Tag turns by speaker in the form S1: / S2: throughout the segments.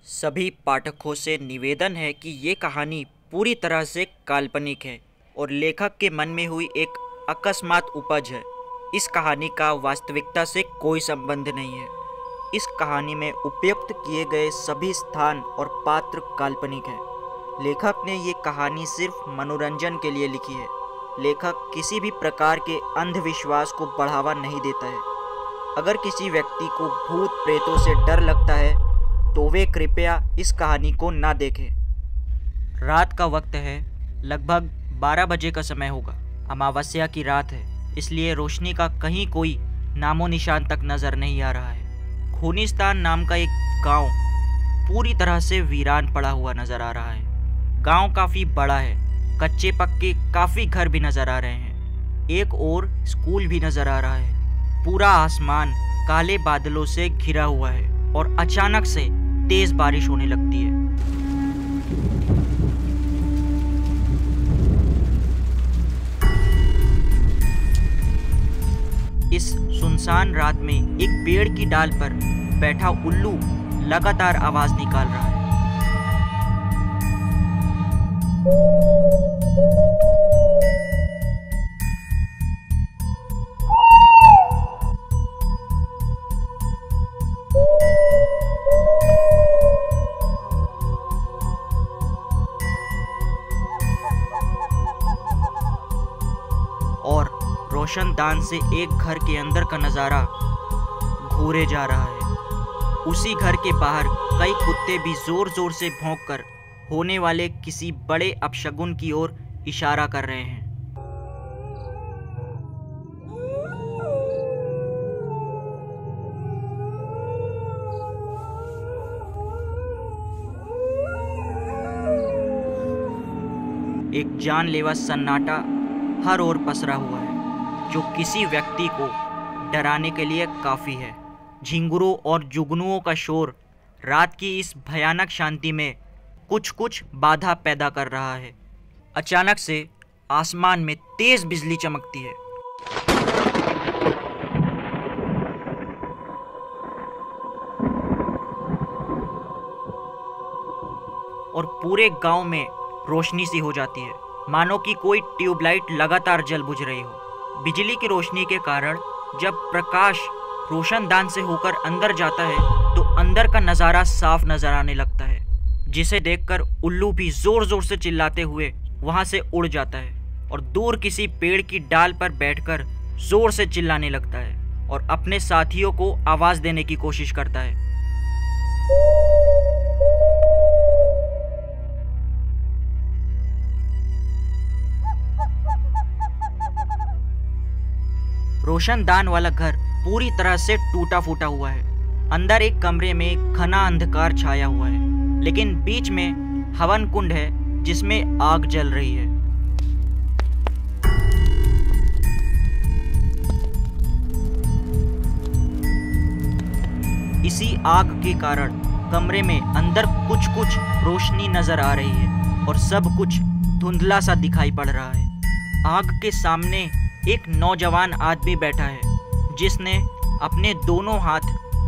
S1: सभी पाठकों से निवेदन है कि ये कहानी पूरी तरह से काल्पनिक है और लेखक के मन में हुई एक अकस्मात उपज है। इस कहानी का वास्तविकता से कोई संबंध नहीं है। इस कहानी में उपयुक्त किए गए सभी स्थान और पात्र काल्पनिक हैं। लेखक ने ये कहानी सिर्फ मनोरंजन के लिए लिखी है। लेखक किसी भी प्रकार के अंधविश्वास को बढ़ावा नहीं देता है। अगर किसी व्यक्ति को भूत प्रेतों से डर लगता है तो वे कृपया इस कहानी को ना देखें। रात का वक्त है, लगभग 12 बजे का समय होगा। अमावस्या की रात है, इसलिए रोशनी का कहीं कोई नामो निशान तक नज़र नहीं आ रहा है। खूनिस्तान नाम का एक गांव पूरी तरह से वीरान पड़ा हुआ नज़र आ रहा है। गांव काफ़ी बड़ा है, कच्चे पक्के काफ़ी घर भी नज़र आ रहे हैं। एक और स्कूल भी नज़र आ रहा है। पूरा आसमान काले बादलों से घिरा हुआ है और अचानक से तेज बारिश होने लगती है। इस सुनसान रात में एक पेड़ की डाल पर बैठा उल्लू लगातार आवाज निकाल रहा है। और रोशनदान से एक घर के अंदर का नज़ारा घूरे जा रहा है। उसी घर के बाहर कई कुत्ते भी जोर जोर से भौंककर होने वाले किसी बड़े अपशगुन की ओर इशारा कर रहे हैं। एक जानलेवा सन्नाटा हर ओर पसरा हुआ है, जो किसी व्यक्ति को डराने के लिए काफ़ी है। झिंगुरों और जुगनुओं का शोर रात की इस भयानक शांति में कुछ कुछ बाधा पैदा कर रहा है। अचानक से आसमान में तेज बिजली चमकती है। और पूरे गांव में रोशनी सी हो जाती है, मानो कि कोई ट्यूबलाइट लगातार जल बुझ रही हो। बिजली की रोशनी के कारण जब प्रकाश रोशनदान से होकर अंदर जाता है तो अंदर का नज़ारा साफ नजर आने लगता है, जिसे देखकर उल्लू भी जोर जोर से चिल्लाते हुए वहां से उड़ जाता है और दूर किसी पेड़ की डाल पर बैठकर जोर से चिल्लाने लगता है और अपने साथियों को आवाज़ देने की कोशिश करता है। रोशनदान वाला घर पूरी तरह से टूटा फूटा हुआ है। अंदर एक कमरे में घना अंधकार छाया हुआ है, लेकिन बीच में हवन कुंड है जिसमें आग जल रही है। इसी आग के कारण कमरे में अंदर कुछ कुछ रोशनी नजर आ रही है और सब कुछ धुंधला सा दिखाई पड़ रहा है। आग के सामने एक नौजवान आदमी बैठा है, जिसने अपने दोनों हाथ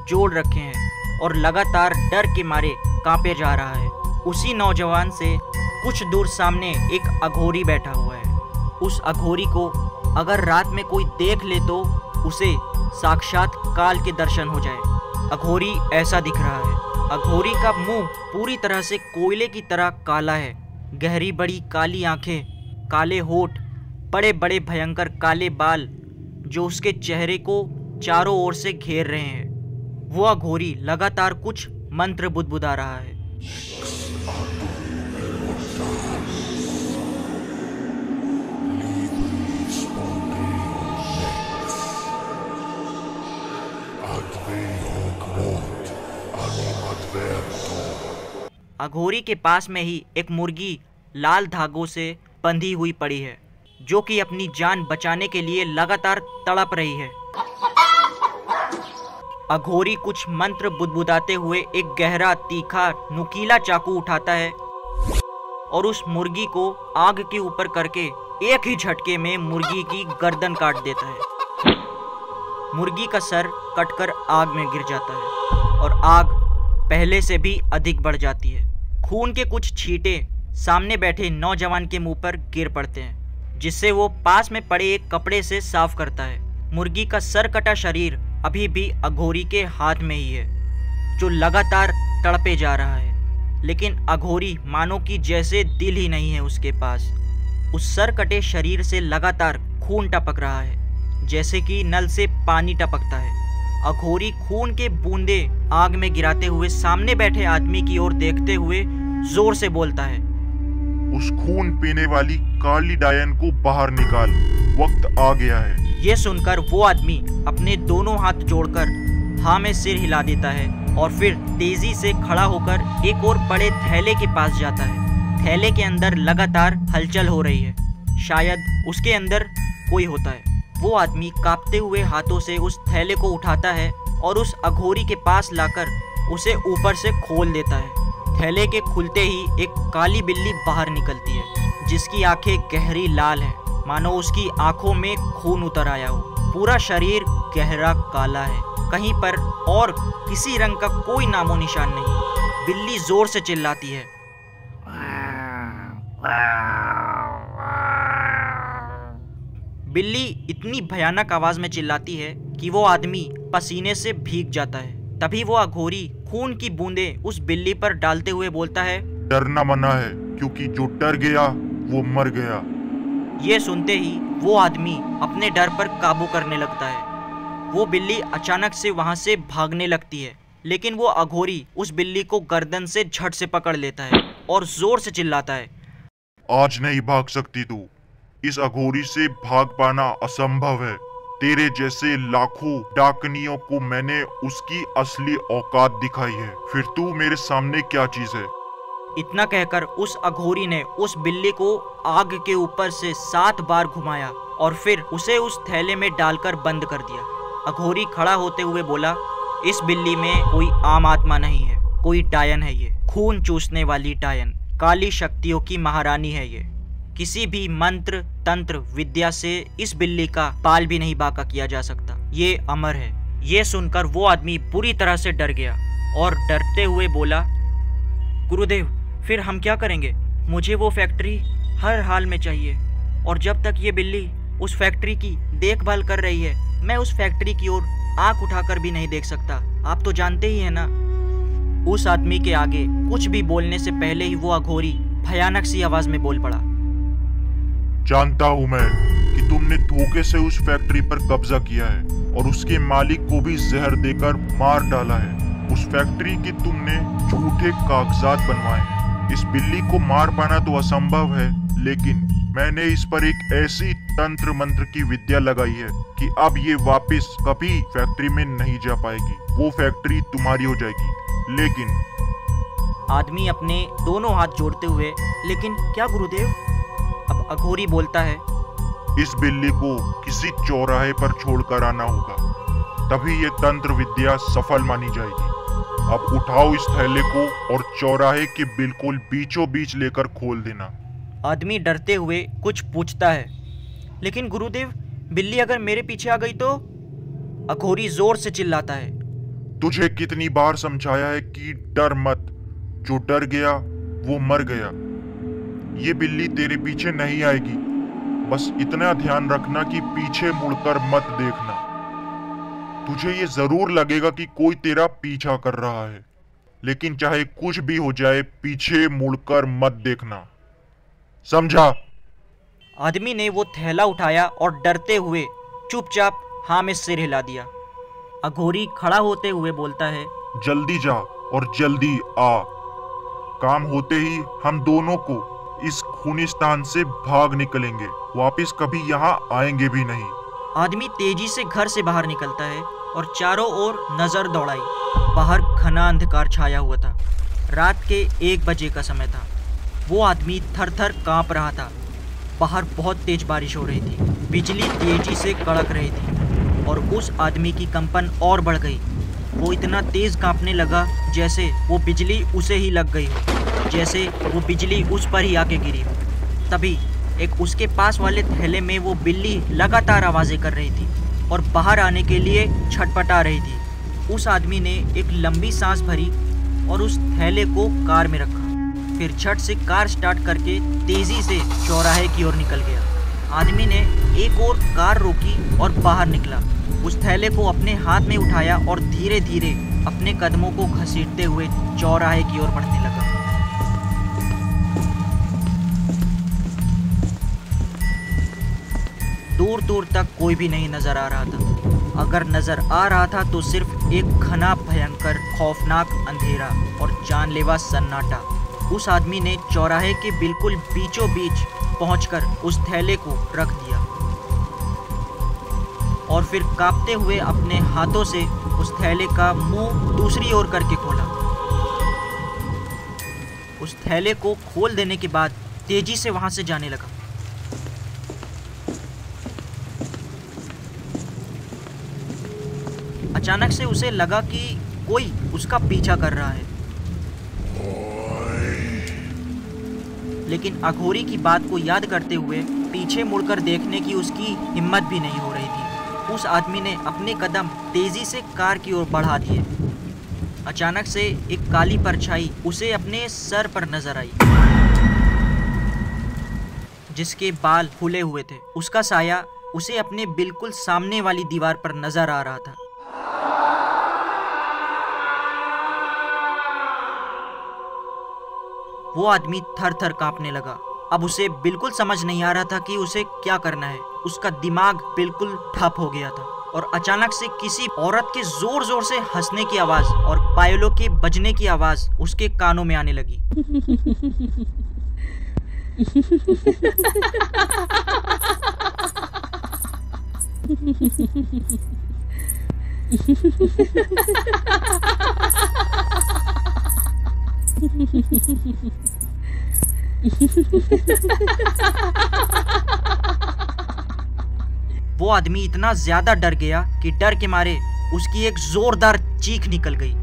S1: जोड़ रखे हैं और लगातार डर के मारे कांपे जा रहा है। उसी नौजवान से कुछ दूर सामने एक अघोरी बैठा हुआ है। उस अघोरी को अगर रात में कोई देख ले तो उसे साक्षात काल के दर्शन हो जाए। अघोरी ऐसा दिख रहा है। अघोरी का मुंह पूरी तरह से कोयले की तरह काला है। गहरी बड़ी काली आंखें, काले होठ, बड़े बड़े भयंकर काले बाल जो उसके चेहरे को चारों ओर से घेर रहे हैं। वो अघोरी लगातार कुछ मंत्र बुदबुदा रहा है। अघोरी के पास में ही एक मुर्गी लाल धागों से बंधी हुई पड़ी है, जो कि अपनी जान बचाने के लिए लगातार तड़प रही है। अघोरी कुछ मंत्र बुदबुदाते हुए एक गहरा, तीखा, नुकीला चाकू उठाता है और उस मुर्गी को आग के ऊपर करके एक ही झटके में मुर्गी की गर्दन काट देता है। मुर्गी का सर कटकर आग में गिर जाता है और आग पहले से भी अधिक बढ़ जाती है। खून के कुछ छींटे सामने बैठे नौजवान के मुंह पर गिर पड़ते हैं, जिससे वो पास में पड़े एक कपड़े से साफ करता है। मुर्गी का सर कटा शरीर अभी भी अघोरी के हाथ में ही है, जो लगातार तड़पे जा रहा है। लेकिन अघोरी मानो कि जैसे दिल ही नहीं है उसके पास। उस सर कटे शरीर से लगातार खून टपक रहा है, जैसे कि नल से पानी टपकता है। अघोरी खून के बूंदे आग में गिराते हुए सामने बैठे आदमी की ओर देखते हुए जोर से बोलता है,
S2: उस खून पीने वाली काली डायन को बाहर निकाल, वक्त आ गया है।
S1: ये सुनकर वो आदमी अपने दोनों हाथ जोड़कर हाँ में सिर हिला देता है और फिर तेजी से खड़ा होकर एक और बड़े थैले के पास जाता है। थैले के अंदर लगातार हलचल हो रही है, शायद उसके अंदर कोई होता है। वो आदमी कांपते हुए हाथों से उस थैले को उठाता है और उस अघोरी के पास लाकर उसे ऊपर से खोल देता है। थैले के खुलते ही एक काली बिल्ली बाहर निकलती है, जिसकी आंखें गहरी लाल हैं, मानो उसकी आंखों में खून उतर आया हो। पूरा शरीर गहरा काला है, कहीं पर और किसी रंग का कोई नामो निशान नहीं। बिल्ली जोर से चिल्लाती है, बिल्ली इतनी भयानक आवाज में चिल्लाती है कि वो आदमी पसीने से भीग जाता है। तभी वो अघोरी खून की बूंदें उस बिल्ली पर डालते हुए बोलता है,
S2: डरना मना है, क्योंकि जो डर गया वो मर गया।
S1: ये सुनते ही वो आदमी अपने डर पर काबू करने लगता है। वो बिल्ली अचानक से वहां से भागने लगती है, लेकिन वो अघोरी उस बिल्ली को गर्दन से झट से पकड़ लेता है और जोर से चिल्लाता है,
S2: आज नहीं भाग सकती तू। इस अघोरी से भाग पाना असंभव है। तेरे जैसे लाखों डाकनियों को मैंने उसकी असली औकात दिखाई है, फिर तू मेरे सामने क्या चीज है।
S1: इतना कहकर उस अघोरी ने उस बिल्ली को आग के ऊपर से 7 बार घुमाया और फिर उसे उस थैले में डालकर बंद कर दिया। अघोरी खड़ा होते हुए बोला, इस बिल्ली में कोई आम आत्मा नहीं है, कोई डायन है। ये खून चूसने वाली डायन, काली शक्तियों की महारानी है। ये किसी भी मंत्र तंत्र विद्या से इस बिल्ली का पाल भी नहीं बाका किया जा सकता। ये अमर है। ये सुनकर वो आदमी बुरी तरह से डर गया और डरते हुए बोला, गुरुदेव, फिर हम क्या करेंगे? मुझे वो फैक्ट्री हर हाल में चाहिए, और जब तक ये बिल्ली उस फैक्ट्री की देखभाल कर रही है, मैं उस फैक्ट्री की ओर आंख उठाकर भी नहीं देख सकता। आप तो जानते ही है ना। उस आदमी के आगे कुछ भी बोलने से पहले ही वो अघोरी भयानक सी आवाज में बोल पड़ा,
S2: जानता हूं मैं कि तुमने धोखे से उस फैक्ट्री पर कब्जा किया है और उसके मालिक को भी जहर देकर मार डाला है। उस फैक्ट्री के तुमने झूठे कागजात बनवाए हैं। इस बिल्ली को मार पाना तो असंभव है, लेकिन मैंने इस पर एक ऐसी तंत्र मंत्र की विद्या लगाई है कि अब ये वापस कभी फैक्ट्री में नहीं जा पाएगी। वो फैक्ट्री तुम्हारी हो जाएगी। लेकिन
S1: आदमी अपने दोनों हाथ जोड़ते हुए, लेकिन क्या गुरुदेव? अब अघोरी बोलता है,
S2: इस बिल्ली को किसी चौराहे पर छोड़कर आना होगा, तभी ये तंत्र विद्या सफल मानी जाएगी। अब उठाओ इस थैले को और चौराहे के बिल्कुल बीचों बीच लेकर खोल देना।
S1: आदमी डरते हुए कुछ पूछता है, लेकिन गुरुदेव, बिल्ली अगर मेरे पीछे आ गई तो? अघोरी जोर से चिल्लाता है,
S2: तुझे कितनी बार समझाया है कि डर मत, जो डर गया वो मर गया। ये बिल्ली तेरे पीछे नहीं आएगी, बस इतना ध्यान रखना कि पीछे मुड़कर मत देखना। तुझे ये जरूर लगेगा कि कोई तेरा पीछा कर रहा है, लेकिन चाहे कुछ भी हो जाए, पीछे मुड़कर मत देखना, समझा?
S1: आदमी ने वो थैला उठाया और डरते हुए चुपचाप हाँ में सिर हिला दिया। अघोरी खड़ा होते हुए बोलता है,
S2: जल्दी जा और जल्दी आ। काम होते ही हम दोनों को इस खूनी स्थान से भाग निकलेंगे, वापस कभी यहाँ आएंगे भी नहीं।
S1: आदमी तेजी से घर से बाहर निकलता है और चारों ओर नजर दौड़ाई। बाहर घना अंधकार छाया हुआ था। रात के 1 बजे का समय था। वो आदमी थर थर कांप रहा था। बाहर बहुत तेज बारिश हो रही थी, बिजली तेजी से कड़क रही थी और उस आदमी की कंपन और बढ़ गई। वो इतना तेज कांपने लगा जैसे वो बिजली उसे ही लग गई हो, जैसे वो बिजली उस पर ही आके गिरी हो। तभी एक उसके पास वाले थैले में वो बिल्ली लगातार आवाज़ें कर रही थी और बाहर आने के लिए छटपटा रही थी। उस आदमी ने एक लंबी सांस भरी और उस थैले को कार में रखा। फिर झट से कार स्टार्ट करके तेजी से चौराहे की ओर निकल गया। आदमी ने एक और कार रोकी और बाहर निकला। उस थैले को अपने हाथ में उठाया और धीरे धीरे अपने कदमों को घसीटते हुए चौराहे की ओर बढ़ने लगा। दूर दूर तक कोई भी नहीं नजर आ रहा था। अगर नजर आ रहा था तो सिर्फ एक घना भयंकर खौफनाक अंधेरा और जानलेवा सन्नाटा। उस आदमी ने चौराहे के बिल्कुल बीचों बीच पहुंचकर उस थैले को रख दिया और फिर कांपते हुए अपने हाथों से उस थैले का मुंह दूसरी ओर करके खोला। उस थैले को खोल देने के बाद तेजी से वहां से जाने लगा। अचानक से उसे लगा कि कोई उसका पीछा कर रहा है, लेकिन अघोरी की बात को याद करते हुए पीछे मुड़कर देखने की उसकी हिम्मत भी नहीं हो रही थी। उस आदमी ने अपने कदम तेजी से कार की ओर बढ़ा दिए। अचानक से एक काली परछाई उसे अपने सर पर नजर आई, जिसके बाल खुले हुए थे। उसका साया उसे अपने बिल्कुल सामने वाली दीवार पर नजर आ रहा था। वो आदमी थर थर कांपने लगा। अब उसे बिल्कुल समझ नहीं आ रहा था कि उसे क्या करना है। उसका दिमाग बिल्कुल ठप हो गया था और अचानक से किसी औरत के जोर जोर से हंसने की आवाज और पायलों के बजने की आवाज उसके कानों में आने लगी। वो आदमी इतना ज्यादा डर गया कि डर के मारे उसकी एक जोरदार चीख निकल गई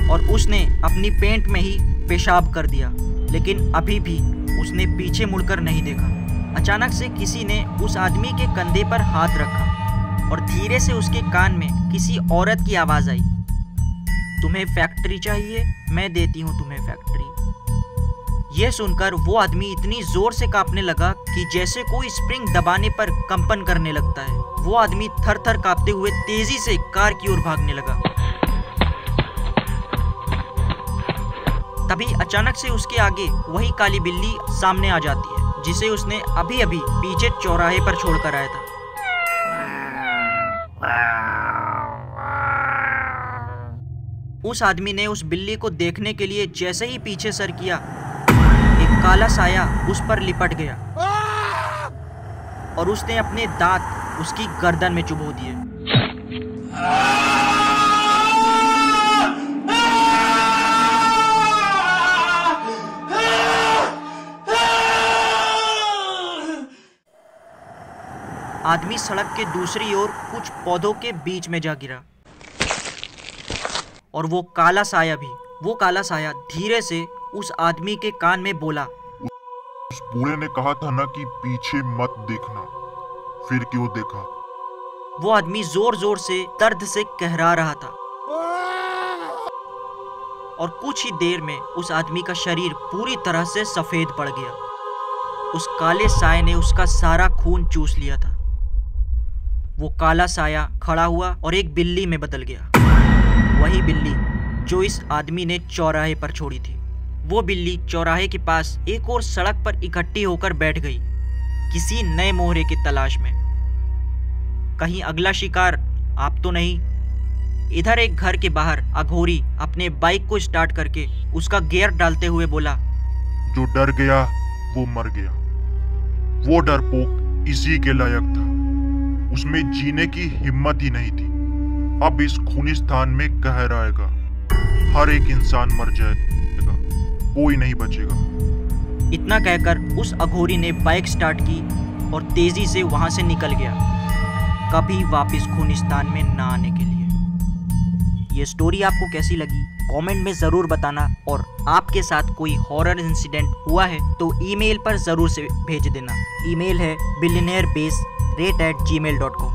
S1: और उसने अपनी पेंट में ही पेशाब कर दिया, लेकिन अभी भी उसने पीछे मुड़कर नहीं देखा। अचानक से किसी ने उस आदमी के कंधे पर हाथ रखा और धीरे से उसके कान में किसी औरत की आवाज आई, तुम्हें फैक्ट्री चाहिए? मैं देती हूँ तुम्हें फैक्ट्री। यह सुनकर वो आदमी इतनी जोर से कांपने लगा कि जैसे कोई स्प्रिंग दबाने पर कंपन करने लगता है। वो आदमी थर थर कांपते हुए तेजी से कार की ओर भागने लगा। तभी अचानक से उसके आगे वही काली बिल्ली सामने आ जाती है, जिसे उसने अभी अभी पीछे चौराहे पर छोड़कर आया था। उस आदमी ने उस बिल्ली को देखने के लिए जैसे ही पीछे सर किया, एक काला साया उस पर लिपट गया और उसने अपने दांत उसकी गर्दन में चुभो दिए। आदमी सड़क के दूसरी ओर कुछ पौधों के बीच में जा गिरा और वो काला साया धीरे से उस आदमी के कान में बोला,
S2: उस बूढ़े ने कहा था ना कि पीछे मत देखना, फिर क्यों देखा?
S1: वो आदमी जोर जोर से दर्द से कहरा रहा था और कुछ ही देर में उस आदमी का शरीर पूरी तरह से सफेद पड़ गया। उस काले साये ने उसका सारा खून चूस लिया था। वो काला साया खड़ा हुआ और एक बिल्ली में बदल गया, वही बिल्ली जो इस आदमी ने चौराहे पर छोड़ी थी। वो बिल्ली चौराहे के पास एक और सड़क पर इकट्ठी होकर बैठ गई, किसी नए मोहरे की तलाश में। कहीं अगला शिकार आप तो नहीं। इधर एक घर के बाहर अघोरी अपने बाइक को स्टार्ट करके उसका गियर डालते हुए बोला,
S2: जो डर गया वो मर गया। वो डरपोक इसी के लायक था, उसमें जीने की हिम्मत ही नहीं थी। अब इस खूनिस्तान में कहर आएगा, हर एक इंसान मर जाएगा, कोई नहीं बचेगा।
S1: इतना कहकर उस अघोरी ने बाइक स्टार्ट की और तेजी से वहां से निकल गया, कभी वापस खूनिस्तान में ना आने के लिए। ये स्टोरी आपको कैसी लगी कमेंट में ज़रूर बताना, और आपके साथ कोई हॉरर इंसिडेंट हुआ है तो ईमेल पर ज़रूर से भेज देना। ईमेल है billionairebase@gmail.com।